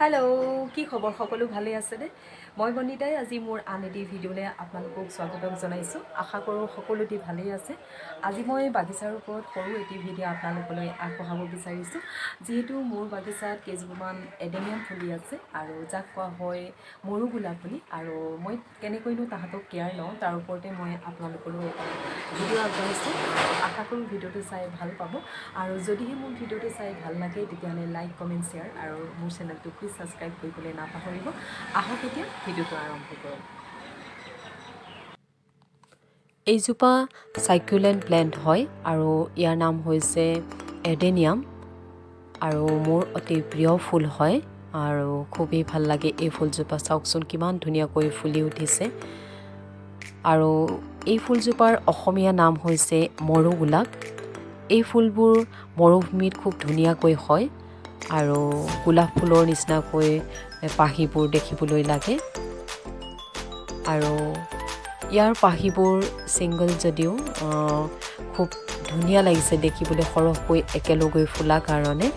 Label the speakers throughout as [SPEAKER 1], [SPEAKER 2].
[SPEAKER 1] Hello' কি খবৰ সকলো ভালে আছেনে মই বনিতাই আজি মোৰ আন এটি ভিডিঅ'লৈ আপোনালোকক স্বাগতম জনাইছোঁ আশা কৰোঁ সকলোটি ভালেই আছে আজি মই বাগিচাৰ ওপৰত সৰু এটি ভিডিঅ' আপোনালোকলৈ আগবঢ়াব বিচাৰিছোঁ যিহেতু মোৰ বাগিচাত কেইজোপামান এডেনিয়াম ফুলি আছে আৰু যাক কোৱা হয় মৰু গোলাপ পুলি আৰু মই কেনেকৈনো তাহাঁতক কেয়াৰ লওঁ তাৰ ওপৰতে মই আপোনালোকলৈ ভিডিঅ' আগবঢ়াইছোঁ আশা কৰোঁ ভিডিঅ'টো চাই ভাল পাব আৰু যদিহে মোৰ ভিডিঅ'টো চাই ভাল লাগে তেতিয়াহ'লে লাইক কমেণ্ট শ্বেয়াৰ আৰু মোৰ চেনেলটো প্লিজ ছাবস্ক্ৰাইব কৰিবলৈ নাপাহৰিব আহক এতিয়া ভিডিঅ'টো আৰম্ভ কৰোঁ এইজোপা চাইকুলেণ্ট প্লেণ্ট হয় আৰু ইয়াৰ নাম হৈছে এডেনিয়াম আৰু মোৰ অতি প্ৰিয় ফুল হয় আৰু খুবেই ভাল লাগে এই ফুলজোপা চাওকচোন কিমান ধুনীয়াকৈ ফুলি উঠিছে আৰু এই ফুলজোপাৰ অসমীয়া নাম হৈছে মৰু গোলাপ এই ফুলবোৰ মৰুভূমিত খুব ধুনীয়াকৈ হয় আৰু গোলাপ ফুলৰ নিচিনাকৈ পাহিবোৰ দেখিবলৈ লাগে আৰু ইয়াৰ পাহিবোৰ ছিংগল যদিও খুব ধুনীয়া লাগিছে দেখিবলৈ সৰহকৈ একেলগৈ ফুলা কাৰণে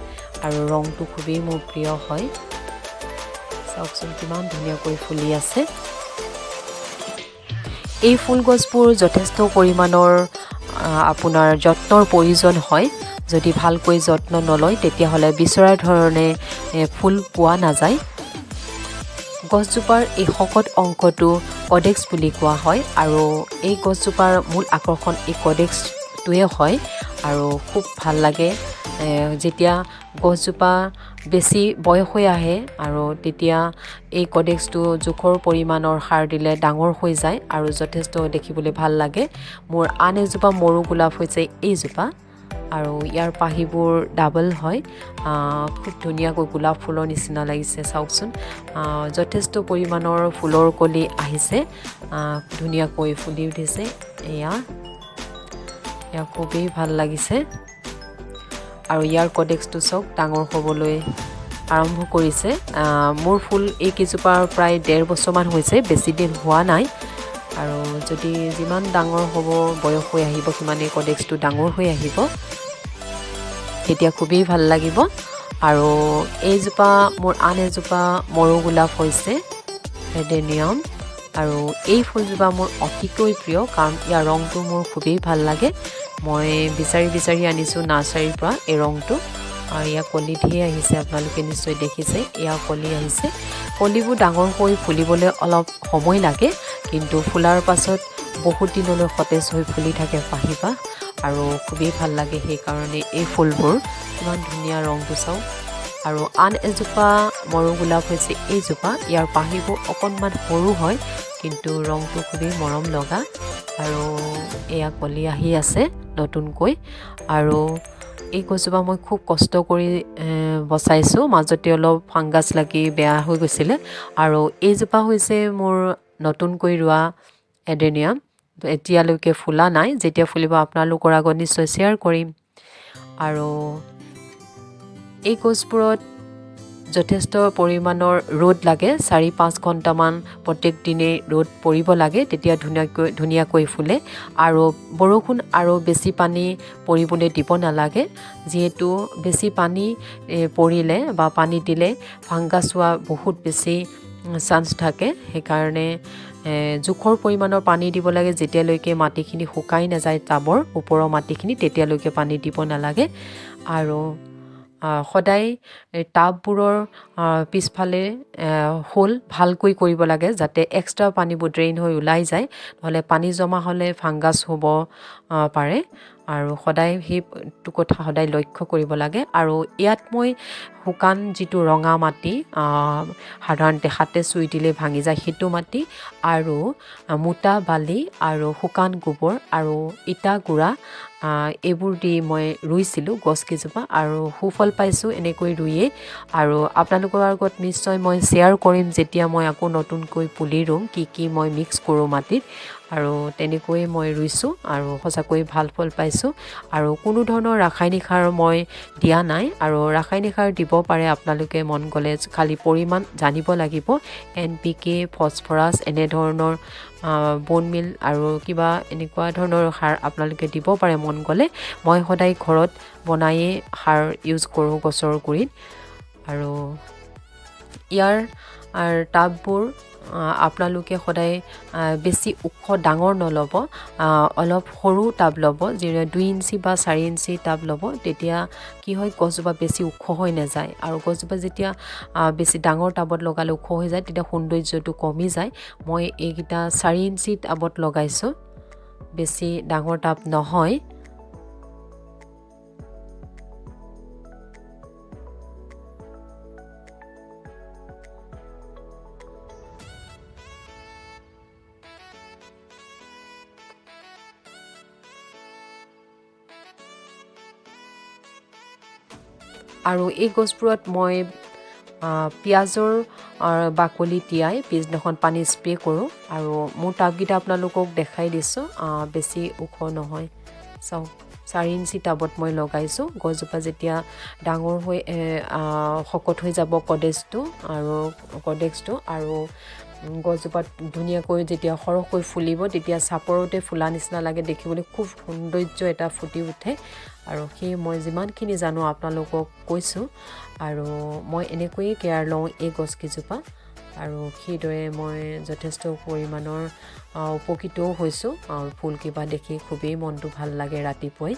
[SPEAKER 1] আৰু ৰংটো খুবেই মোৰ প্ৰিয় হয় চাওকচোন কিমান ধুনীয়াকৈ ফুলি আছে এই ফুল গছবোৰ যথেষ্ট পৰিমাণৰ আপোনাৰ যত্নৰ প্ৰয়োজন হয় যদি ভালকৈ যত্ন নলয় তেতিয়াহ'লে বিচৰা ধৰণে ফুল পোৱা নাযায় গছজোপাৰ এই শকত অংশটো কডেক্স বুলি কোৱা হয় আৰু এই গছজোপাৰ মূল আকৰ্ষণ এই কডেক্সটোৱে হয় আৰু খুব ভাল লাগে যেতিয়া গছজোপা বেছি বয়স হৈ আহে আৰু তেতিয়া এই কডেক্সটো জোখৰ পৰিমাণৰ সাৰ দিলে ডাঙৰ হৈ যায় আৰু যথেষ্ট দেখিবলৈ ভাল লাগে মোৰ আন এজোপা মৰু গোলাপ হৈছে এইজোপা আৰু ইয়াৰ পাহিবোৰ ডাবল হয় খুব ধুনীয়াকৈ গোলাপ ফুলৰ নিচিনা লাগিছে চাওকচোন যথেষ্ট পৰিমাণৰ ফুলৰ কলি আহিছে ধুনীয়াকৈ ফুলি উঠিছে এয়া খুবেই ভাল লাগিছে আৰু ইয়াৰ কডেক্সটো চাওক ডাঙৰ হ'বলৈ আৰম্ভ কৰিছে মোৰ ফুল এইকেইজোপাৰ প্ৰায় 1.5 বছৰমান হৈছে বেছি দিন হোৱা নাই আৰু যদি যিমান ডাঙৰ হ'ব বয়স হৈ আহিব সিমানেই কডেক্সটো ডাঙৰ হৈ আহিব তেতিয়া খুবেই ভাল লাগিব আৰু এইজোপা মোৰ আন এজোপা মৰু গোলাপ হৈছে এডেনিয়াম আৰু এই ফুলজোপা মোৰ অতিকৈ প্ৰিয় কাৰণ ইয়াৰ ৰংটো মোৰ খুবেই ভাল লাগে মই বিচাৰি আনিছোঁ নাৰ্চাৰীৰ পৰা এই ৰংটো আৰু ইয়াৰ কলি ধেৰ আহিছে আপোনালোকে নিশ্চয় দেখিছে ইয়াৰ কলি আহিছে কলিবোৰ ডাঙৰ হৈ ফুলিবলৈ অলপ সময় লাগে কিন্তু ফুলাৰ পাছত বহুত দিনলৈ সতেজ হৈ ফুলি থাকে পাহিবা আৰু খুবেই ভাল লাগে সেইকাৰণে এই ফুলবোৰ কিমান ধুনীয়া ৰংটো চাওক আৰু আন এজোপা মৰু গোলাপ হৈছে এইজোপা ইয়াৰ পাহিবোৰ অকণমান সৰু হয় কিন্তু ৰংটো খুবেই মৰম লগা আৰু এয়া কলি আহি আছে নতুনকৈ আৰু এই গছজোপা মই খুব কষ্ট কৰি বচাইছোঁ মাজতে অলপ ফাংগাছ লাগি বেয়া হৈ গৈছিলে আৰু এইজোপা হৈছে মোৰ নতুনকৈ ৰোৱা এডেনিয়াম এতিয়ালৈকে ফুলা নাই যেতিয়া ফুলিব আপোনালোকৰ আগত নিশ্চয় শ্বেয়াৰ কৰিম আৰু এই গছবোৰত যথেষ্ট পৰিমাণৰ ৰ'দ লাগে 4-5 ঘণ্টামান প্ৰত্যেক দিনে ৰ'দ পৰিব লাগে তেতিয়া ধুনীয়াকৈ ফুলে আৰু বৰষুণ আৰু বেছি পানী পৰিবলৈ দিব নালাগে যিহেতু বেছি পানী পৰিলে বা পানী দিলে ফাংগাছ হোৱা বহুত বেছি চান্স থাকে সেইকাৰণে জোখৰ পৰিমাণৰ পানী দিব লাগে যেতিয়ালৈকে মাটিখিনি শুকাই নাযায় টাবৰ ওপৰৰ মাটিখিনি তেতিয়ালৈকে পানী দিব নালাগে আৰু সদায় টাববোৰৰ পিছফালে হোল ভালকৈ কৰিব লাগে যাতে এক্সট্ৰা পানীবোৰ ড্ৰেইন হৈ ওলাই যায় নহ'লে পানী জমা হ'লে ফাংগাছ হ'ব পাৰে আৰু সদায় সেইটো কথা সদায় লক্ষ্য কৰিব লাগে আৰু ইয়াত মই শুকান যিটো ৰঙা মাটি সাধাৰণতে হাতে চুই দিলে ভাঙি যায় সেইটো মাটি আৰু মোটা বালি আৰু শুকান গোবৰ আৰু ইটা গুড়া এইবোৰ দি মই ৰুইছিলোঁ গছকেইজোপা আৰু সুফল পাইছোঁ এনেকৈ ৰুইয়ে আৰু আপোনালোকৰ আগত নিশ্চয় মই শ্বেয়াৰ কৰিম যেতিয়া মই আকৌ নতুনকৈ পুলি ৰুম কি মই মিক্স কৰোঁ মাটিত আৰু তেনেকৈয়ে মই ৰুইছোঁ আৰু সঁচাকৈ ভাল ফল পাইছোঁ আৰু কোনো ধৰণৰ ৰাসায়নিক সাৰ মই দিয়া নাই আৰু ৰাসায়নিক সাৰ দিব পাৰে আপোনালোকে মন গ'লে খালি পৰিমাণ জানিব লাগিব NPK ফচফৰাছ এনেধৰণৰ বন মিল আৰু কিবা এনেকুৱা ধৰণৰ সাৰ আপোনালোকে দিব পাৰে মন গ'লে মই সদায় ঘৰত বনায়ে সাৰ ইউজ কৰোঁ গছৰ গুৰিত আৰু ইয়াৰ টাববোৰ আপোনালোকে সদায় বেছি ওখ ডাঙৰ নল'ব, অলপ সৰু টাব ল'ব, যেনে 2 ইঞ্চি বা 4 ইঞ্চি টাব ল'ব। তেতিয়া কি হয়, গছজোপা বেছি ওখ হৈ নাযায়, আৰু গছজোপা যেতিয়া বেছি ডাঙৰ টাবত লগালে ওখ হৈ যায় তেতিয়া সৌন্দৰ্যটো কমি যায়। মই এইকেইটা 4 ইঞ্চি টাবত লগাইছোঁ, বেছি ডাঙৰ টাব নহয়। আৰু এই গছবোৰত মই পিঁয়াজৰ বাকলি তিয়াই পিছদিনাখন পানী স্প্ৰে' কৰোঁ। আৰু মোৰ টাবকেইটা আপোনালোকক দেখাই দিছোঁ, বেছি ওখ নহয়। চাওক, 4 ইঞ্চি টাবত মই লগাইছোঁ। গছজোপা যেতিয়া ডাঙৰ হৈ শকত হৈ যাব কডেক্সটো আৰু গছজোপাত ধুনীয়াকৈ যেতিয়া সৰহকৈ ফুলিব তেতিয়া চাপৰতে ফুলা নিচিনা লাগে, দেখিবলৈ খুব সৌন্দৰ্য এটা ফুটি উঠে। আৰু সেই মই যিমানখিনি জানো আপোনালোকক কৈছোঁ, আৰু মই এনেকৈয়ে কেয়াৰ লওঁ এই গছকেইজোপা, আৰু সেইদৰে মই যথেষ্ট পৰিমাণৰ উপকৃতও হৈছোঁ। আৰু ফুলকেইপা দেখি খুবেই মনটো ভাল লাগে ৰাতিপুৱাই।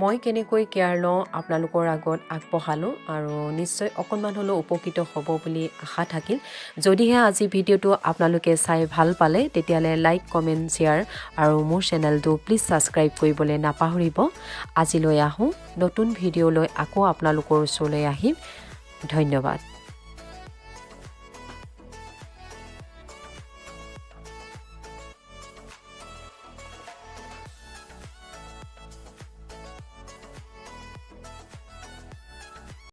[SPEAKER 1] মই কেনেকৈ কেয়াৰ লওঁ আপোনালোকৰ আগত আগবঢ়ালোঁ, আৰু নিশ্চয় অকণমান হ'লেও উপকৃত হ'ব বুলি আশা থাকিল। যদিহে আজি ভিডিঅ'টো আপোনালোকে চাই ভাল পালে তেতিয়াহ'লে লাইক, কমেণ্ট, শ্বেয়াৰ আৰু মোৰ চেনেলটো প্লিজ ছাবস্ক্ৰাইব কৰিবলৈ নাপাহৰিব। আজিলৈ আহোঁ, নতুন ভিডিঅ' লৈ আকৌ আপোনালোকৰ ওচৰলৈ আহিম। ধন্যবাদ।